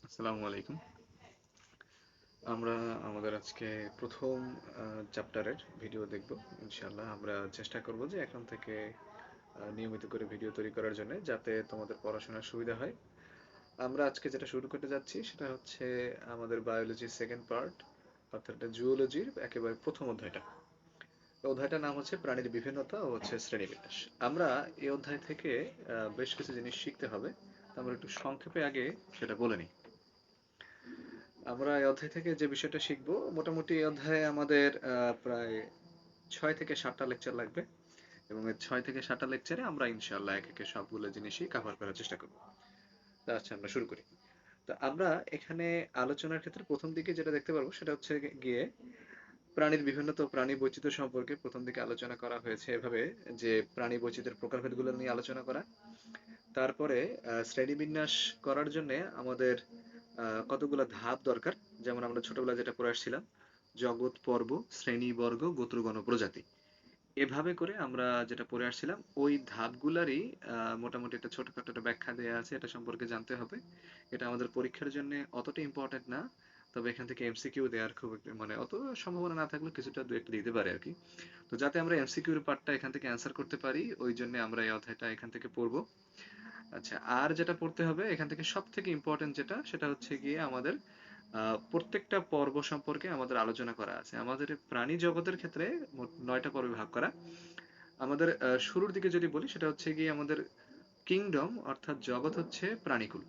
আসসালামু আলাইকুম। আমরা আমাদের আজকে প্রথম চ্যাপ্টারের ভিডিও দেখব। ইনশাআল্লাহ আমরা চেষ্টা করব যে এখন থেকে নিয়মিত করে ভিডিও তৈরি করার জন্য, যাতে তোমাদের পড়াশোনার সুবিধা হয়। আমরা আজকে যেটা শুরু করতে যাচ্ছি সেটা হচ্ছে আমাদের বায়োলজির সেকেন্ড পার্ট, অর্থাৎ জুওলজির একেবারে প্রথম অধ্যায়টা। অধ্যায়টার নাম হচ্ছে প্রাণীর বিভিন্নতা ও শ্রেণীবিন্যাস। আমরা এই অধ্যায় থেকে বেশ কিছু জিনিস শিখতে হবে। আমরা একটু সংক্ষেপে আগে সেটা বলে নিই। আমরা এই অধ্যায় থেকে যে বিষয়টা শিখবো, মোটামুটি এই অধ্যায়ে আমাদের প্রায় 6 থেকে 7টা লেকচার লাগবে, এবং এই 6 থেকে 7টা লেকচারে আমরা ইনশাআল্লাহ এক একে সবগুলো জিনিসই কভার করার চেষ্টা করব। তা আচ্ছা, আমরা শুরু করি। তো আমরা এখানে আলোচনার ক্ষেত্রে প্রথম দিকে যেটা দেখতে পারবো সেটা হচ্ছে গিয়ে প্রাণীর বিভিন্নতা ও প্রাণী বৈচিত্র্য সম্পর্কে প্রথম দিকে আলোচনা করা হয়েছে এভাবে যে প্রাণী বৈচিত্র্যের প্রকারভেদগুলো নিয়ে আলোচনা করা। তারপরে শ্রেণীবিন্যাস করার জন্য আমাদের কতগুলো ধাপ দরকার। যেমন আমরা ছোটবেলায় যেটা পড়ে আসছিলাম, জগৎ পর্ব, শ্রেণী বর্গ, গোত্রগণ, প্রজাতি, এভাবে করে আমরা যেটা পড়ে আসছিলাম ওই ধাপগুলারই মোটামুটি একটা ছোটখাটো একটা ব্যাখ্যা দেওয়া আছে, এটা সম্পর্কে জানতে হবে। এটা আমাদের পরীক্ষার জন্য অতটা ইম্পর্টেন্ট না, তবে এখান থেকে এমসিকিউ দেওয়ার খুব মানে অত সম্ভাবনা না থাকলেও কিছুটা দু একটা দিতে পারে আর কি। তো যাতে আমরা এমসিকিউর পার্টটা এখান থেকে অ্যান্সার করতে পারি, ওই জন্য আমরা এই অধ্যায়টা এখান থেকে পড়বো। আচ্ছা, আর যেটা পড়তে হবে এখান থেকে সব থেকে ইম্পর্টেন্ট যেটা, সেটা হচ্ছে গিয়ে আমাদের প্রত্যেকটা পর্ব সম্পর্কে আমাদের আলোচনা করা আছে। আমাদের প্রাণী জগতের ক্ষেত্রে মোট 9টা পর্বে ভাগ করা। আমাদের শুরুর দিকে যদি বলি, সেটা হচ্ছে গিয়ে আমাদের কিংডম, অর্থাৎ জগৎ হচ্ছে প্রাণীকুল।